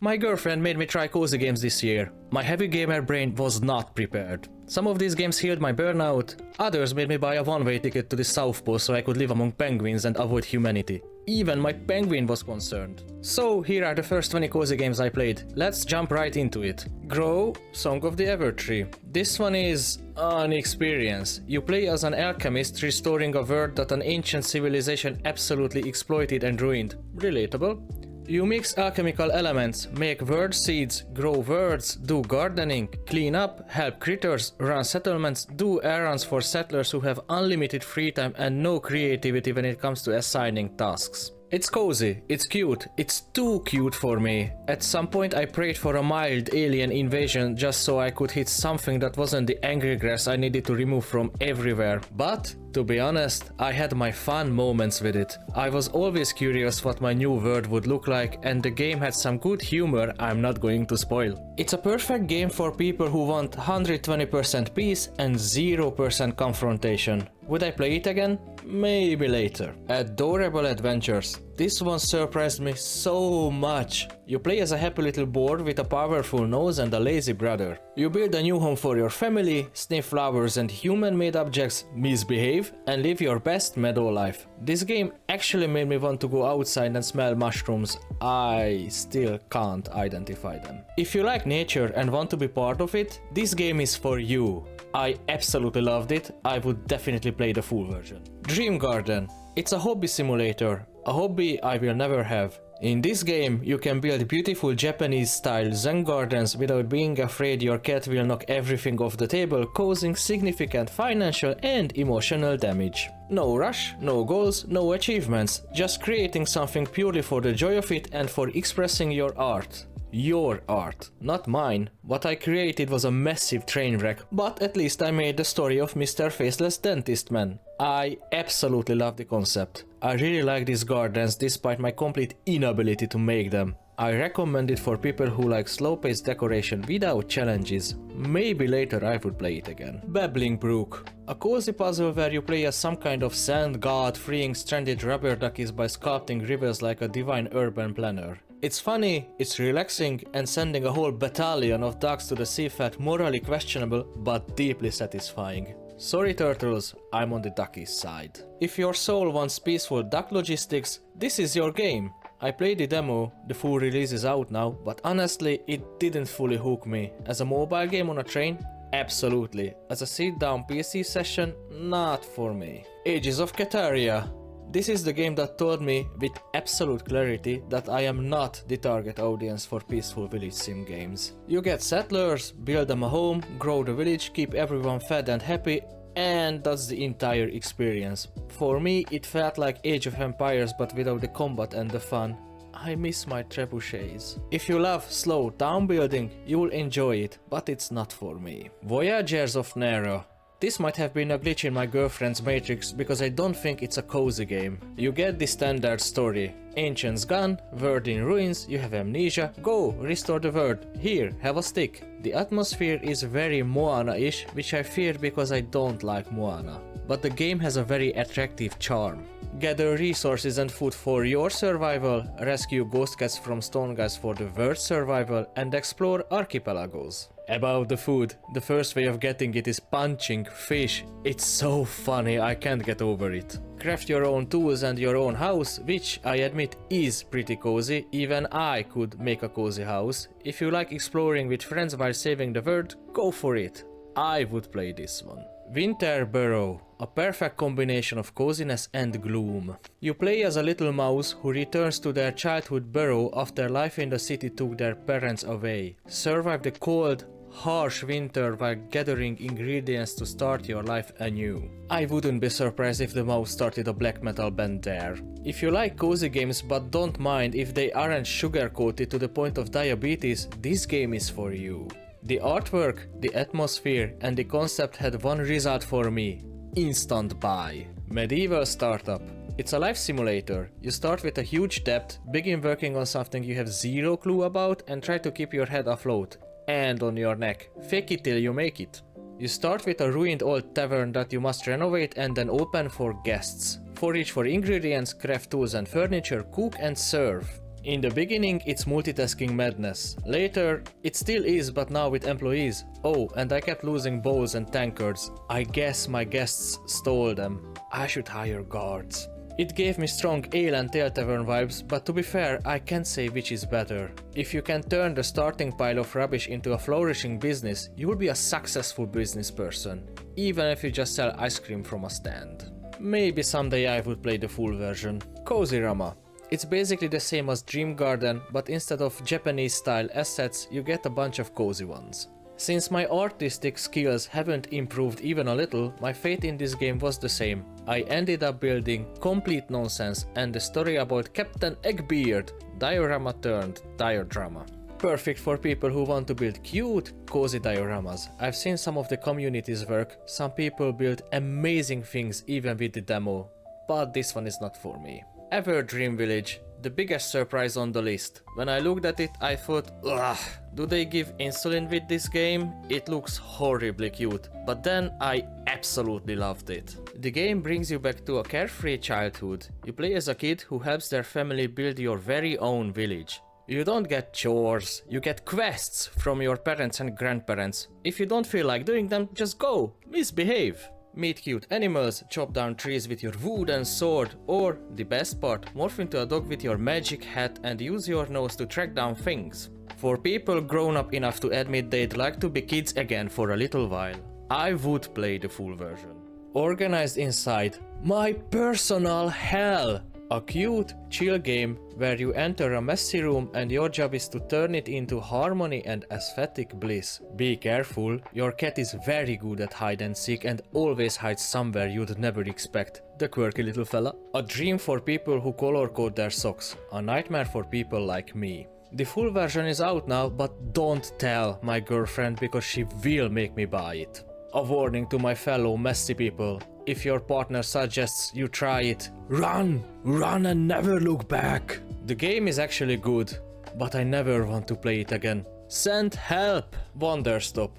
My girlfriend made me try cozy games this year. My heavy gamer brain was not prepared. Some of these games healed my burnout, others made me buy a one-way ticket to the South Pole so I could live among penguins and avoid humanity. Even my penguin was concerned. So here are the first 20 cozy games I played. Let's jump right into it. Grow, Song of the Evertree. This one is an experience. You play as an alchemist restoring a world that an ancient civilization absolutely exploited and ruined. Relatable. You mix alchemical elements, make word seeds, grow words, do gardening, clean up, help critters, run settlements, do errands for settlers who have unlimited free time and no creativity when it comes to assigning tasks. It's cozy, it's cute, it's too cute for me. At some point I prayed for a mild alien invasion just so I could hit something that wasn't the angry grass I needed to remove from everywhere. But, to be honest, I had my fun moments with it. I was always curious what my new world would look like, and the game had some good humor I'm not going to spoil. It's a perfect game for people who want 120% peace and 0% confrontation. Would I play it again? Maybe later. Adorable adventures. This one surprised me so much. You play as a happy little boar with a powerful nose and a lazy brother. You build a new home for your family, sniff flowers and human-made objects, misbehave, and live your best meadow life. This game actually made me want to go outside and smell mushrooms. I still can't identify them. If you like nature and want to be part of it, this game is for you. I absolutely loved it. I would definitely play the full version. Dram Garden. It's a hobby simulator, a hobby I will never have. In this game, you can build beautiful Japanese-style Zen gardens without being afraid your cat will knock everything off the table, causing significant financial and emotional damage. No rush, no goals, no achievements, just creating something purely for the joy of it and for expressing your art. Your art, not mine. What I created was a massive train wreck, but at least I made the story of Mr. Faceless Dentist Man. I absolutely love the concept. I really like these gardens despite my complete inability to make them. I recommend it for people who like slow-paced decoration without challenges. Maybe later I would play it again. Babbling Brook. A cozy puzzle where you play as some kind of sand god freeing stranded rubber duckies by sculpting rivers like a divine urban planner. It's funny, it's relaxing, and sending a whole battalion of ducks to the sea felt morally questionable but deeply satisfying. Sorry turtles, I'm on the duckies side. If your soul wants peaceful duck logistics, this is your game. I played the demo, the full release is out now, but honestly it didn't fully hook me. As a mobile game on a train? Absolutely. As a sit-down PC session? Not for me. Ages of Cataria. This is the game that told me with absolute clarity that I am not the target audience for peaceful village sim games. You get settlers, build them a home, grow the village, keep everyone fed and happy, and that's the entire experience. For me it felt like Age of Empires but without the combat and the fun. I miss my trebuchets. If you love slow town building, you will enjoy it, but it's not for me. Voyagers of Nera. This might have been a glitch in my girlfriend's matrix because I don't think it's a cozy game. You get the standard story. Ancient's gone, world in ruins, you have amnesia, go, restore the world, here, have a stick. The atmosphere is very Moana-ish, which I fear because I don't like Moana. But the game has a very attractive charm. Gather resources and food for your survival, rescue ghost cats from stone guys for the world's survival, and explore archipelagos. About the food, the first way of getting it is punching fish. It's so funny, I can't get over it. Craft your own tools and your own house, which I admit is pretty cozy, even I could make a cozy house. If you like exploring with friends while saving the world, go for it. I would play this one. Winter Burrow. A perfect combination of coziness and gloom. You play as a little mouse who returns to their childhood burrow after life in the city took their parents away. Survive the cold, harsh winter while gathering ingredients to start your life anew. I wouldn't be surprised if the mouse started a black metal band there. If you like cozy games but don't mind if they aren't sugar-coated to the point of diabetes, this game is for you. The artwork, the atmosphere, and the concept had one result for me. Instant buy. Medieval startup. It's a life simulator. You start with a huge debt, begin working on something you have zero clue about, and try to keep your head afloat. And on your neck. Fake it till you make it. You start with a ruined old tavern that you must renovate and then open for guests. Forage for ingredients, craft tools and furniture, cook and serve. In the beginning, it's multitasking madness. Later, it still is, but now with employees. Oh, and I kept losing bowls and tankards. I guess my guests stole them. I should hire guards. It gave me strong ale and tail tavern vibes, but to be fair, I can't say which is better. If you can turn the starting pile of rubbish into a flourishing business, you will be a successful business person, even if you just sell ice cream from a stand. Maybe someday I would play the full version. Cozyrama. It's basically the same as Dream Garden, but instead of Japanese-style assets, you get a bunch of cozy ones. Since my artistic skills haven't improved even a little, my fate in this game was the same. I ended up building complete nonsense and the story about Captain Eggbeard, diorama turned diodrama. Perfect for people who want to build cute, cozy dioramas. I've seen some of the community's work, some people build amazing things even with the demo, but this one is not for me. Everdream Village, the biggest surprise on the list. When I looked at it, I thought, ugh, do they give insulin with this game? It looks horribly cute, but then I absolutely loved it. The game brings you back to a carefree childhood. You play as a kid who helps their family build your very own village. You don't get chores, you get quests from your parents and grandparents. If you don't feel like doing them, just go, misbehave. Meet cute animals, chop down trees with your wooden sword, or, the best part, morph into a dog with your magic hat and use your nose to track down things. For people grown up enough to admit they'd like to be kids again for a little while, I would play the full version. Organized Inside, my personal hell! A cute, chill game where you enter a messy room and your job is to turn it into harmony and aesthetic bliss. Be careful, your cat is very good at hide and seek and always hides somewhere you'd never expect. The quirky little fella. A dream for people who color code their socks. A nightmare for people like me. The full version is out now, but don't tell my girlfriend because she will make me buy it. A warning to my fellow messy people. If your partner suggests you try it, run! Run and never look back! The game is actually good, but I never want to play it again. Send help! Wanderstop.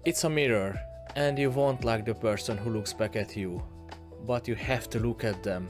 It's a mirror, and you won't like the person who looks back at you. But you have to look at them,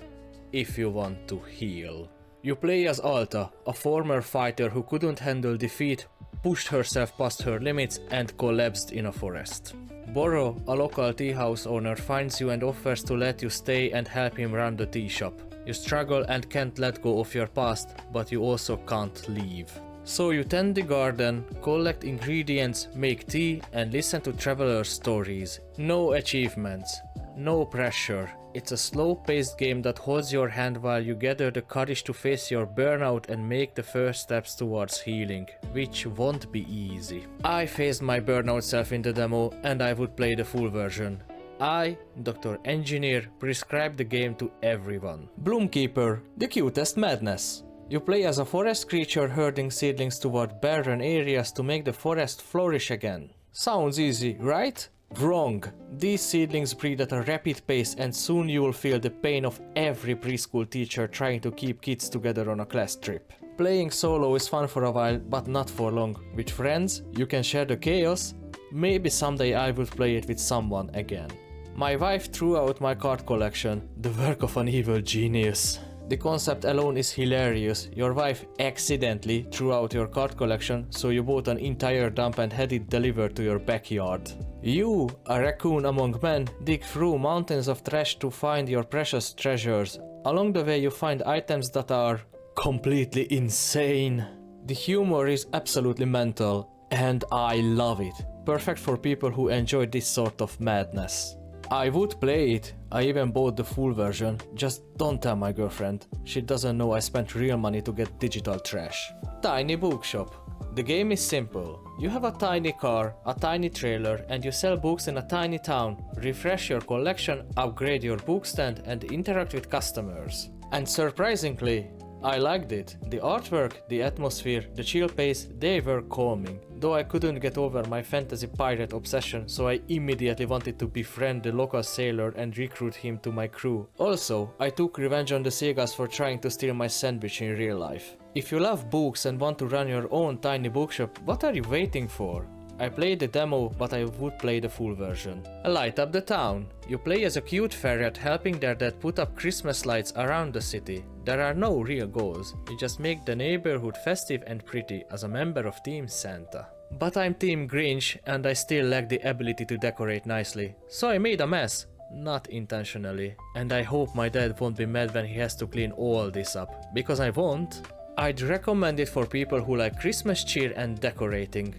if you want to heal. You play as Alta, a former fighter who couldn't handle defeat, pushed herself past her limits and collapsed in a forest. Burrow, a local tea house owner, finds you and offers to let you stay and help him run the tea shop. You struggle and can't let go of your past, but you also can't leave. So you tend the garden, collect ingredients, make tea and listen to travelers' stories. No achievements, no pressure. It's a slow-paced game that holds your hand while you gather the courage to face your burnout and make the first steps towards healing, which won't be easy. I faced my burnout self in the demo and I would play the full version. I, Dr. Engineer, prescribe the game to everyone. Bloomkeeper, the cutest madness. You play as a forest creature herding seedlings toward barren areas to make the forest flourish again. Sounds easy, right? Wrong. These seedlings breed at a rapid pace and soon you will feel the pain of every preschool teacher trying to keep kids together on a class trip. Playing solo is fun for a while, but not for long. With friends, you can share the chaos. Maybe someday I would play it with someone again. My wife threw out my card collection, the work of an evil genius. The concept alone is hilarious. Your wife accidentally threw out your card collection, so you bought an entire dump and had it delivered to your backyard. You, a raccoon among men, dig through mountains of trash to find your precious treasures. Along the way you find items that are completely insane. The humor is absolutely mental, and I love it. Perfect for people who enjoy this sort of madness. I would play it. I even bought the full version. Just don't tell my girlfriend. She doesn't know I spent real money to get digital trash. Tiny Bookshop. The game is simple. You have a tiny car, a tiny trailer, and you sell books in a tiny town. Refresh your collection, upgrade your book stand, and interact with customers. And surprisingly, I liked it. The artwork, the atmosphere, the chill pace, they were calming. Though I couldn't get over my fantasy pirate obsession, so I immediately wanted to befriend the local sailor and recruit him to my crew. Also, I took revenge on the Segas for trying to steal my sandwich in real life. If you love books and want to run your own tiny bookshop, what are you waiting for? I played the demo, but I would play the full version. Light up the town. You play as a cute ferret helping their dad put up Christmas lights around the city. There are no real goals, you just make the neighborhood festive and pretty as a member of Team Santa. But I'm Team Grinch and I still lack the ability to decorate nicely, so I made a mess. Not intentionally. And I hope my dad won't be mad when he has to clean all this up, because I won't. I'd recommend it for people who like Christmas cheer and decorating,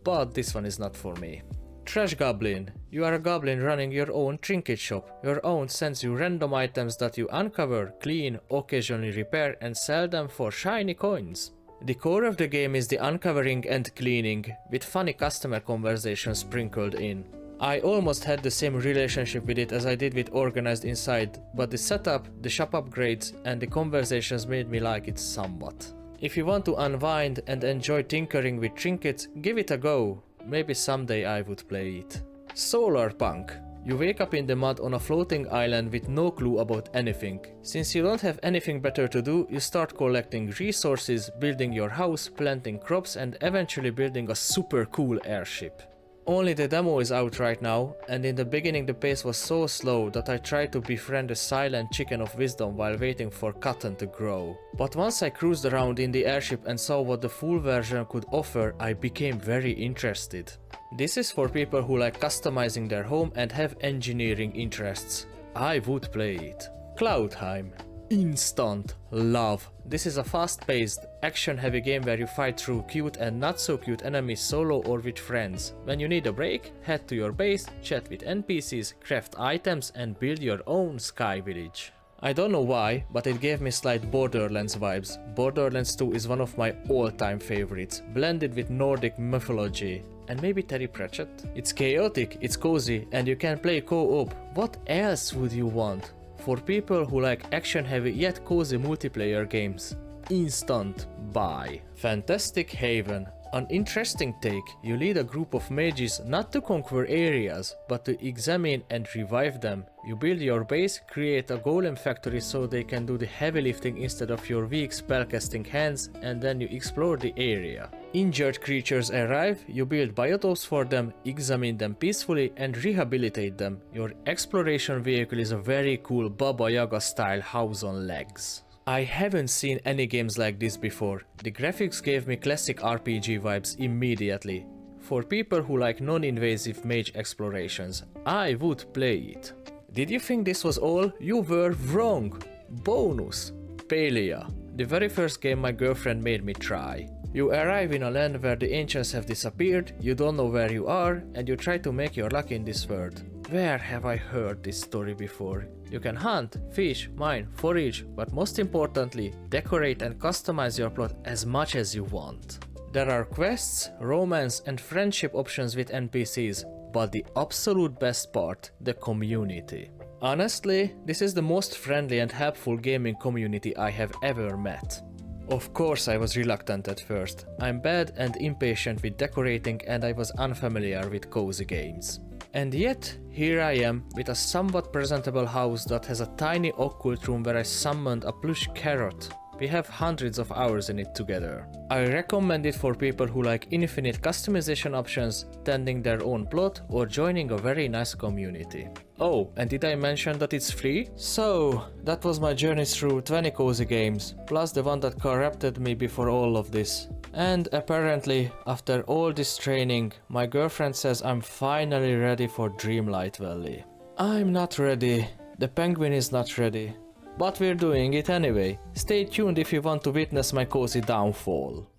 but this one is not for me. Trash Goblin. You are a goblin running your own trinket shop. Your own sends you random items that you uncover, clean, occasionally repair and sell them for shiny coins. The core of the game is the uncovering and cleaning, with funny customer conversations sprinkled in. I almost had the same relationship with it as I did with Organized Inside, but the setup, the shop upgrades and the conversations made me like it somewhat. If you want to unwind and enjoy tinkering with trinkets, give it a go. Maybe someday I would play it. Solarpunk. You wake up in the mud on a floating island with no clue about anything. Since you don't have anything better to do, you start collecting resources, building your house, planting crops and eventually building a super cool airship. Only the demo is out right now, and in the beginning the pace was so slow that I tried to befriend a silent chicken of wisdom while waiting for cotton to grow. But once I cruised around in the airship and saw what the full version could offer, I became very interested. This is for people who like customizing their home and have engineering interests. I would play it. Cloudheim. Instant love. This is a fast-paced, action-heavy game where you fight through cute and not so cute enemies solo or with friends. When you need a break, head to your base, chat with NPCs, craft items and build your own sky village. I don't know why, but it gave me slight Borderlands vibes. Borderlands 2 is one of my all-time favorites, blended with Nordic mythology. And maybe Terry Pratchett? It's chaotic, it's cozy, and you can play co-op. What else would you want? For people who like action-heavy yet cozy multiplayer games. Instant buy. Fantastic Haven. An interesting take. You lead a group of mages not to conquer areas, but to examine and revive them. You build your base, create a golem factory so they can do the heavy lifting instead of your weak spellcasting hands, and then you explore the area. Injured creatures arrive, you build biotopes for them, examine them peacefully and rehabilitate them. Your exploration vehicle is a very cool Baba Yaga style house on legs. I haven't seen any games like this before. The graphics gave me classic RPG vibes immediately. For people who like non-invasive mage explorations, I would play it. Did you think this was all? You were wrong! Bonus! Palia. The very first game my girlfriend made me try. You arrive in a land where the ancients have disappeared, you don't know where you are, and you try to make your luck in this world. Where have I heard this story before? You can hunt, fish, mine, forage, but most importantly, decorate and customize your plot as much as you want. There are quests, romance and friendship options with NPCs, but the absolute best part, the community. Honestly, this is the most friendly and helpful gaming community I have ever met. Of course I was reluctant at first. I'm bad and impatient with decorating and I was unfamiliar with cozy games. And yet, here I am with a somewhat presentable house that has a tiny occult room where I summoned a plush carrot. We have hundreds of hours in it together. I recommend it for people who like infinite customization options, tending their own plot, or joining a very nice community. Oh, and did I mention that it's free? So, that was my journey through 20 cozy games, plus the one that corrupted me before all of this. And apparently, after all this training, my girlfriend says I'm finally ready for Dreamlight Valley. I'm not ready. The penguin is not ready. But we're doing it anyway. Stay tuned if you want to witness my cozy downfall.